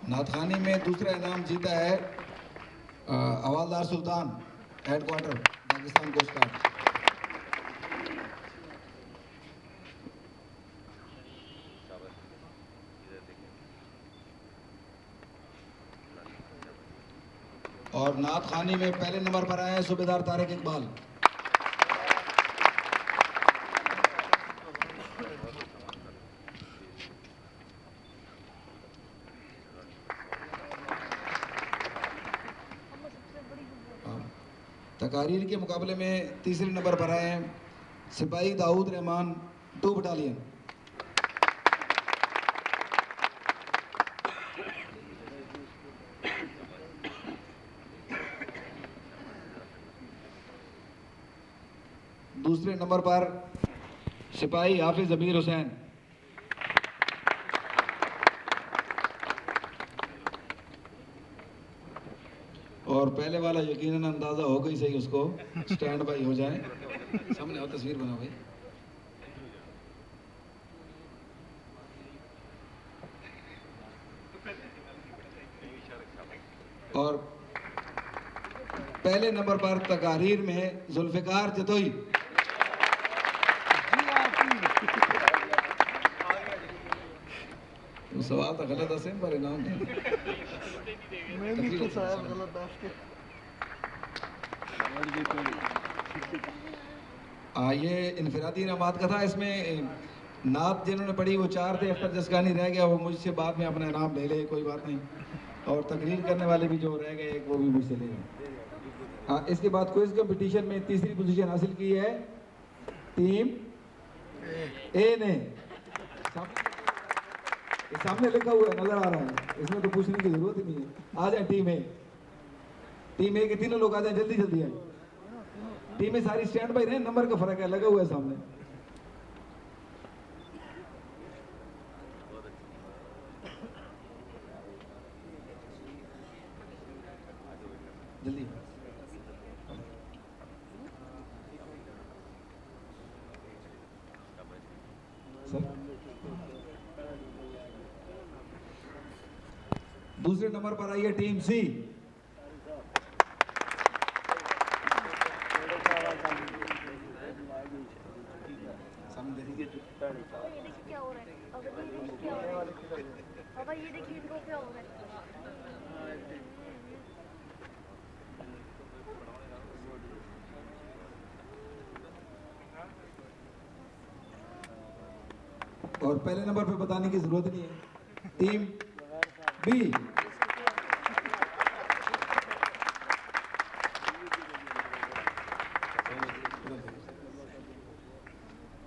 नाथखानी में दूसरा इनाम जीता है हवालदार सुल्तान, हेडक्वार्टर पाकिस्तान कोस्ट गार्ड। और नाथखानी में पहले नंबर पर आए हैं सूबेदार तारिक इकबाल। तकारीर के मुकाबले में तीसरे नंबर पर आए हैं सिपाही दाऊद रहमान, 2 बटालियन। दूसरे नंबर पर सिपाही हाफिज अमीर हुसैन। और पहले वाला यकीनन अंदाजा हो गई सही, उसको स्टैंड बाई हो जाए। सामने आओ, तस्वीर बनाओ भाई। और पहले नंबर पर तकारीर में जुल्फिकार जतोई। तो सवाल तो गलत है, पर इनाम ये इनफरादी इनामात का था। इसमें नात जिन्होंने पढ़ी वो 4 थे, अख्तर जसगानी रह गया, वो मुझसे बाद में अपना इनाम ले ले, कोई बात नहीं। और तकरीर करने वाले भी जो रह गए वो भी मुझसे ले गए। हाँ, इसके बाद क्विज कंपटीशन में तीसरी पोजीशन हासिल की है टीम ए ने। सामने लिखा हुआ नजर आ रहा है, इसमें तो पूछने की जरूरत ही नहीं है। आ जाए टीम ए। टीम ए के तीनों लोग आ जाए, जल्दी जल्दी आए। टीमें सारी स्टैंड बाई रहे, नंबर का फर्क है, लगा हुआ है सामने। जल्दी सर। दूसरे नंबर पर आई है टीम सी। क्या हो रहा है? पापा ये देखिए इनको क्या हो रहा है? और पहले नंबर पे बताने की जरूरत नहीं है टीम बी।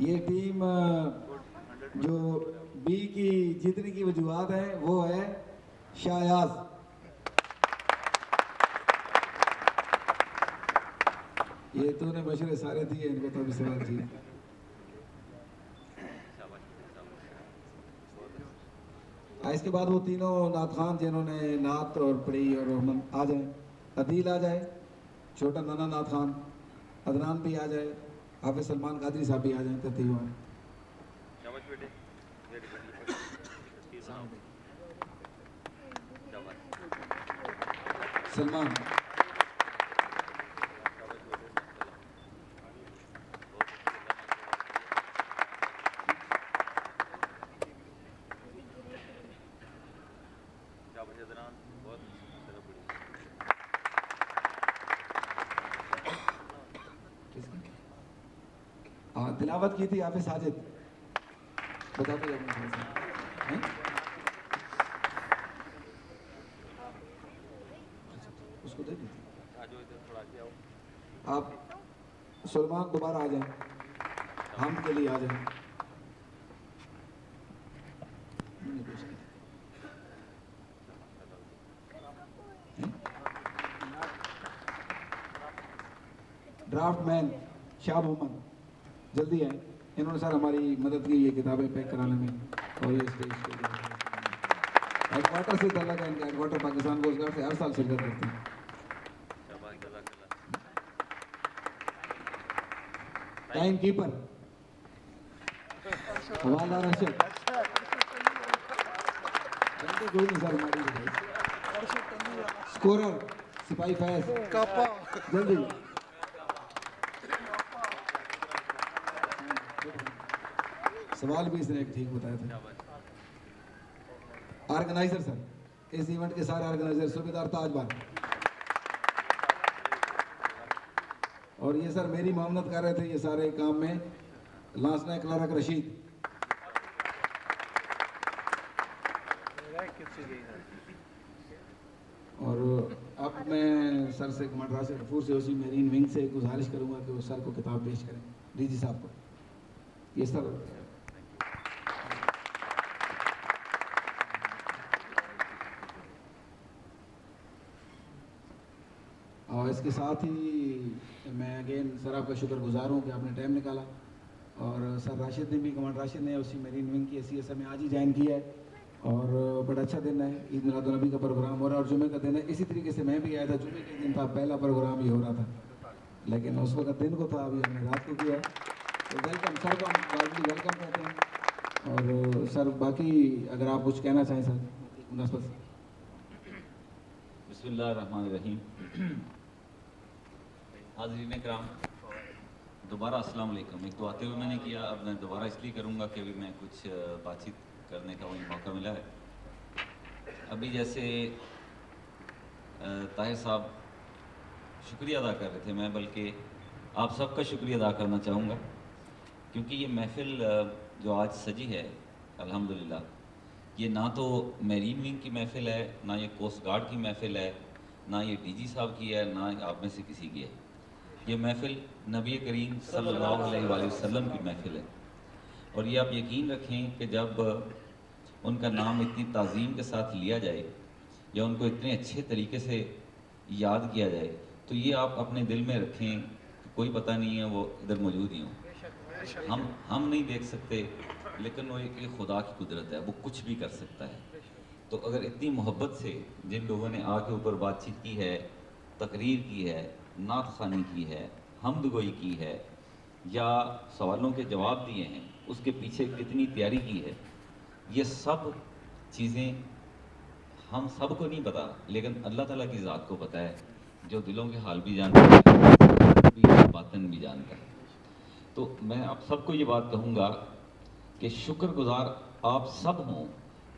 ये टीम जो बी की जीतने की वजूहत है वो है शायाज। ये तूने मशवरे सारे दिए इनको, तो सवाल जी। इसके बाद वो तीनों नात खान जिन्होंने नात और पढ़ी और आ जाए। अदील आ जाए, छोटा नाना नात खान, अदनान भी आ जाए, हाफिज सलमान कादरी साहब भी आ जाए। तरतीब सलमान। तिलावत की थी हाफिज साजिद, बताते उसको दे दी थी। आप सलमान दोबारा आ जाए, हम के लिए आ जाए। ड्राफ्ट मैन शाह मोहम्मद जल्दी आए। इन्होंने सर हमारी मदद की ये किताबें पैक कराने में। और ये स्टेज हेडक्वार्टर से तल्लक है, इनका हेडक्वार्टर पाकिस्तान कोस्ट गार्ड से हर साल शिरकत करते हैं। टाइम कीपर हवालदार अरशद। जल्दी कोई नहीं सर, हमारी बताइए। स्कोरर सिपाही फैज जल्दी। सवाल भी इसने एक ठीक बताया था। ऑर्गेनाइजर सर, इस इवेंट के सारे ऑर्गेनाइजर सूबेदार ताजबान। और ये सर मेरी मामलत कर रहे थे ये सारे काम में, लांसना क्लारक रशीद। और अब मैं सर से कमांडर राशिद गफूर से उसी मेरीन विंग से गुजारिश करूंगा कि वो सर को किताब पेश करें, डीजी साहब को। ये सर और इसके साथ ही मैं अगेन सर आपका शुक्रगुजार हूँ कि आपने टाइम निकाला। और सर राशिद ने भी, कमांडर राशिद ने उसी मेरीन विंग की SCSM में आज ही ज्वाइन किया है। और बड़ा अच्छा दिन है, ईद मिलादुन्नबी का प्रोग्राम हो रहा है और जुमे का दिन है। इसी तरीके से मैं भी आया था, जुमे के दिन था, पहला प्रोग्राम ही हो रहा था, लेकिन उस वक्त दिन को था, अभी हमने रात को किया है। तो वेलकम सर को हम वार्मली वेलकम कहते हैं। और सर बाकी अगर आप कुछ कहना चाहें सर मुनासिब से। बिस्मिल्लाहिर्रहमानिर्रहीम। हाज़रीन कराम, दोबारा अस्सलाम वालेकुम। एक तो आते हुए मैंने किया, अब मैं दोबारा इसलिए करूँगा कि भी मैं कुछ बातचीत करने का वही मौका मिला है। अभी जैसे ताहिर साहब शुक्रिया अदा कर रहे थे, मैं बल्कि आप सबका शुक्रिया अदा करना चाहूँगा, क्योंकि ये महफ़िल जो आज सजी है अल्हम्दुलिल्लाह, ये ना तो मेरीन विंग की महफ़िल है, ना ये कोस्ट गार्ड की महफ़िल है, ना ये DG साहब की है, ना आप में से किसी की है। ये महफ़िल नबी करीम सल्लल्लाहु अलैहि वसल्लम की महफ़िल है। और ये आप यकीन रखें कि जब उनका नाम इतनी ताज़ीम के साथ लिया जाए या उनको इतने अच्छे तरीके से याद किया जाए, तो ये आप अपने दिल में रखें कि कोई पता नहीं है वो इधर मौजूद ही हों। हम नहीं देख सकते, लेकिन वो एक खुदा की कुदरत है, वो कुछ भी कर सकता है। तो अगर इतनी मोहब्बत से जिन लोगों ने आके ऊपर बातचीत की है, तकरीर की है, नात ख़ानी की है, हमदगोई की है या सवालों के जवाब दिए हैं, उसके पीछे कितनी तैयारी की है, ये सब चीज़ें हम सब को नहीं पता, लेकिन अल्लाह ताला की ज़ात को पता है, जो दिलों के हाल भी जानता है, बातन भी जानता है। तो मैं आप सबको ये बात कहूँगा कि शुक्रगुजार आप सब हों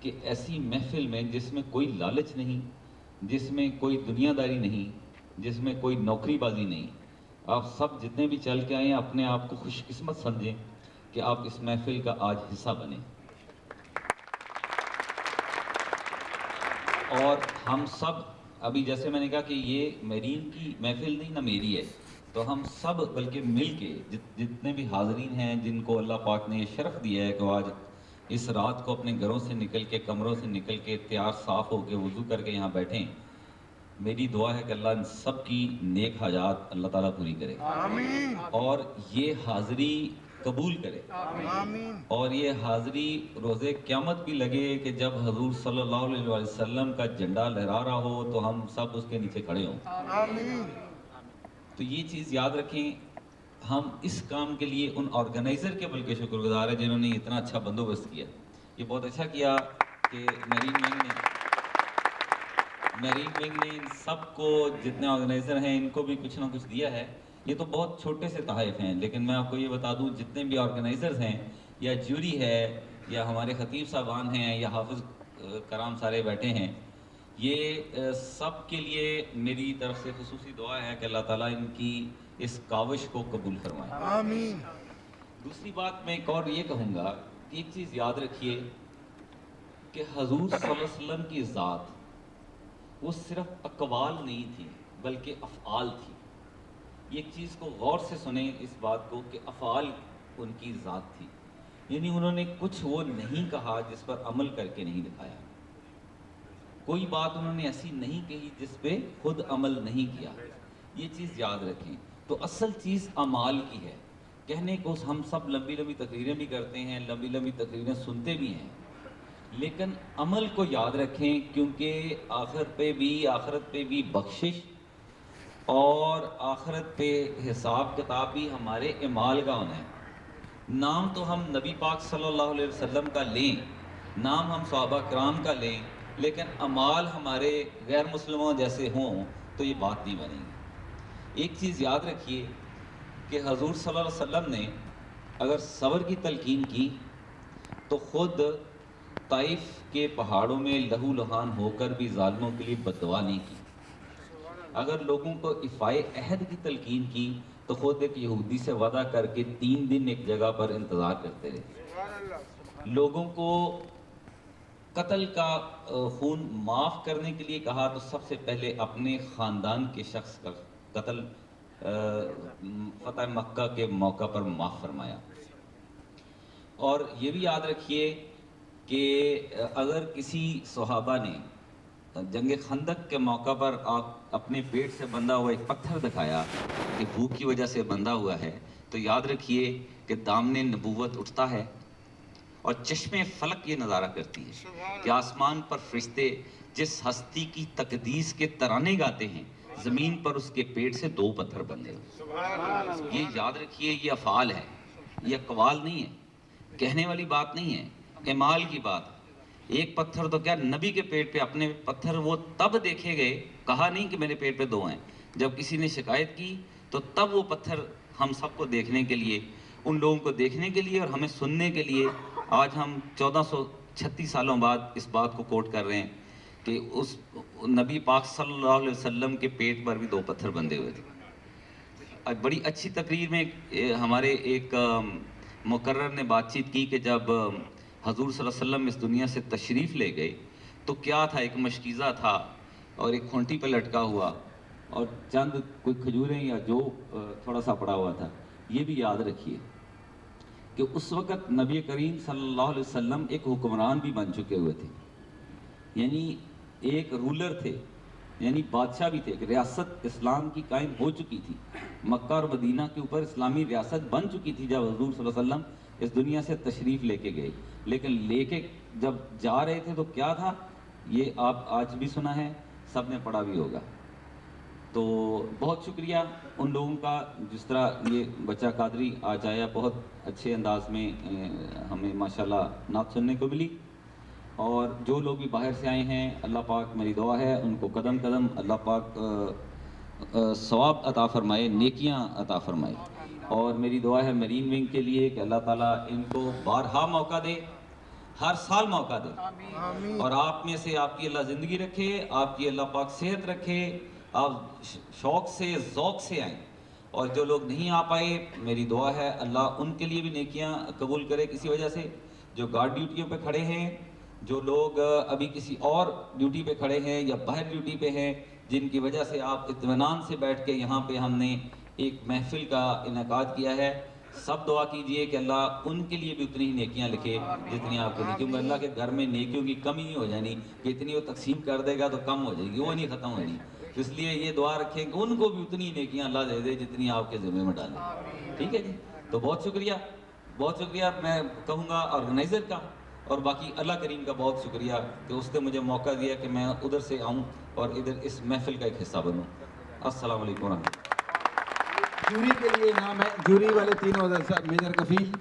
कि ऐसी महफ़िल में जिसमें कोई लालच नहीं, जिसमें कोई दुनियादारी नहीं, जिसमें कोई नौकरीबाजी नहीं, आप सब जितने भी चल के आए हैं अपने आप को खुशकिस्मत समझें कि आप इस महफ़िल का आज हिस्सा बने। और हम सब, अभी जैसे मैंने कहा कि ये मेरीन की महफ़िल नहीं ना मेरी है, तो हम सब बल्कि मिल के जितने भी हाज़रीन हैं, जिनको अल्लाह पाक ने ये शरफ़ दिया है कि आज इस रात को अपने घरों से निकल के, कमरों से निकल के तैयार साफ़ होकर वज़ू करके यहाँ बैठें, मेरी दुआ है कि अल्लाह इन सब की नेक हाजात अल्लाह ताला पूरी करे, आमीन। और ये हाज़री कबूल करे, आमीन। और ये हाज़री रोज़े क़यामत भी लगे कि जब हजूर सल्लल्लाहु अलैहि वसल्लम का झंडा लहरा रहा हो तो हम सब उसके नीचे खड़े हों, आमीन। तो ये चीज़ याद रखें। हम इस काम के लिए उन ऑर्गेनाइज़र के बल्कि शुक्रगुजार है जिन्होंने इतना अच्छा बंदोबस्त किया। ये बहुत अच्छा किया कि मेरीन विंग ने इन सबको, जितने ऑर्गेनाइज़र हैं, इनको भी कुछ ना कुछ दिया है। ये तो बहुत छोटे से तहफ़ हैं, लेकिन मैं आपको ये बता दूं, जितने भी ऑर्गेनाइज़र्स हैं या ज्यूरी है या हमारे ख़तीब साहबान हैं या हाफिज़ कराम सारे बैठे हैं, ये सब के लिए मेरी तरफ से खुसूसी दुआ है कि अल्लाह ताला इनकी इस काविश को कबूल फरमाए, आमीन। दूसरी बात मैं एक और ये कहूँगा कि एक चीज़ याद रखिए कि हजूर सल्लल्लाहु अलैहि वसल्लम की ज़ात वो सिर्फ अक़वाल नहीं थी बल्कि अफ़आल थी। एक चीज़ को गौर से सुने इस बात को कि अफ़आल उनकी ज़ात थी, यानी उन्होंने कुछ वो नहीं कहा जिस पर अमल करके नहीं दिखाया, कोई बात उन्होंने ऐसी नहीं कही जिस पे खुद अमल नहीं किया। ये चीज़ याद रखें। तो असल चीज़ अमाल की है। कहने को हम सब लंबी लंबी तकरीरें भी करते हैं, लंबी लंबी तकरीरें सुनते भी हैं, लेकिन अमल को याद रखें, क्योंकि आखिरत पे भी बख्शिश और आखिरत पे हिसाब किताब भी हमारे इमाल का होना है। नाम तो हम नबी पाक सल्लल्लाहु अलैहि वसल्लम का लें, नाम हम सहाबा कराम का लें लेकिन अमाल हमारे गैर मुस्लिमों जैसे हों तो ये बात नहीं बनेगी। एक चीज़ याद रखिए कि हजूर सल्लल्लाहु अलैहि वसल्लम ने अगर सब्र की तलकीन की तो ख़ुद ताइफ के पहाड़ों में लहू लुहान होकर भी ज़ालिमों के लिए बद्दुआ नहीं की। अगर लोगों को इफ़ाए अहद की तलकीन की तो ख़ुद एक यहूदी से वादा करके 3 दिन एक जगह पर इंतज़ार करते रहे। लोगों को कत्ल का खून माफ़ करने के लिए कहा तो सबसे पहले अपने ख़ानदान के शख्स का कत्ल फ़तह मक्का के मौका पर माफ़ फरमाया। और ये भी याद रखिए कि अगर किसी सहाबा ने जंग खंदक के मौका पर आप अपने पेट से बंधा हुआ एक पत्थर दिखाया कि भूख की वजह से बंधा हुआ है, तो याद रखिए कि दामने नबूवत उठता है और चश्मे फलक ये नज़ारा करती है कि आसमान पर फरिश्ते जिस हस्ती की तकदीस के तराने गाते हैं, ज़मीन पर उसके पेट से 2 पत्थर बंधे हुए। ये याद रखिए, ये अफ़ाल है, ये अक़वाल नहीं है, कहने वाली बात नहीं है, इमाल की बात। एक पत्थर तो क्या, नबी के पेट पे अपने पत्थर वो तब देखे गए, कहा नहीं कि मेरे पेट पे 2 हैं, जब किसी ने शिकायत की तो तब वो पत्थर हम सबको देखने के लिए, उन लोगों को देखने के लिए और हमें सुनने के लिए आज हम 1436 सालों बाद इस बात को कोट कर रहे हैं कि उस नबी पाक सल्लल्लाहु अलैहि वसल्लम के पेट पर भी 2 पत्थर बंधे हुए थे। बड़ी अच्छी तकरीर में हमारे एक मुकर्रर ने बातचीत की कि जब हजूर सल्लल्लाहु अलैहि वसल्लम इस दुनिया से तशरीफ़ ले गए तो क्या था, एक मशकीज़ा था और एक खूंटी पर लटका हुआ और चंद कोई खजूरें या जो थोड़ा सा पड़ा हुआ था। ये भी याद रखिए कि उस वक़्त नबी करीम सल्लल्लाहु अलैहि वसल्लम एक हुक्मरान भी बन चुके हुए थे, यानी एक रूलर थे, यानी बादशाह भी थे, कि रियासत इस्लाम की कायम हो चुकी थी। मक्का और मदीना के ऊपर इस्लामी रियासत बन चुकी थी जब हजूर सल्लल्लाहु अलैहि वसल्लम इस दुनिया से तशरीफ़ लेके गए। लेकिन लेके जब जा रहे थे तो क्या था, ये आप आज भी सुना है, सब ने पढ़ा भी होगा। तो बहुत शुक्रिया उन लोगों का, जिस तरह ये बच्चा कादरी आज आया, बहुत अच्छे अंदाज में हमें माशाल्लाह नात सुनने को मिली। और जो लोग भी बाहर से आए हैं, अल्लाह पाक, मेरी दुआ है उनको कदम कदम अल्लाह पाक सवाब अता फरमाए, नेकियां अता फरमाए। और मेरी दुआ है मरीन विंग के लिए कि अल्लाह ताला इनको बारहा मौका दे, हर साल मौका दे, और आप में से आपकी अल्लाह ज़िंदगी रखे, आपकी अल्लाह पाक सेहत रखे, आप शौक़ से ज़ौक़ से आएँ। और जो लोग नहीं आ पाए, मेरी दुआ है अल्लाह उनके लिए भी नेकियां कबूल करे। किसी वजह से जो गार्ड ड्यूटियों पे खड़े हैं, जो लोग अभी किसी और ड्यूटी पे खड़े हैं या बाहर ड्यूटी पे हैं, जिनकी वजह से आप इत्मीनान से बैठ के यहाँ पे हमने एक महफिल का इनेकाद किया है, सब दुआ कीजिए कि अल्लाह उनके लिए भी उतनी ही नेकियां लिखे जितनी आपको दी। क्योंकि अल्लाह के घर में नेकियों की कमी नहीं हो जानी कि इतनी वो तकसीम कर देगा तो कम हो जाएगी, वो नहीं ख़त्म होनी। तो इसलिए ये दुआ रखें कि उनको भी उतनी नेकियां अल्लाह दे दे जितनी आपके ज़िम्मे में डालें। ठीक है जी, तो बहुत शुक्रिया मैं कहूँगा ऑर्गेनाइज़र का, और बाकी अल्लाह करीम का बहुत शुक्रिया कि उसने मुझे मौका दिया कि मैं उधर से आऊँ और इधर इस महफिल का एक हिस्सा बनूँ। अस्सलाम वालेकुम। जूरी के लिए नाम है, जूरी वाले तीनों मेजर कफील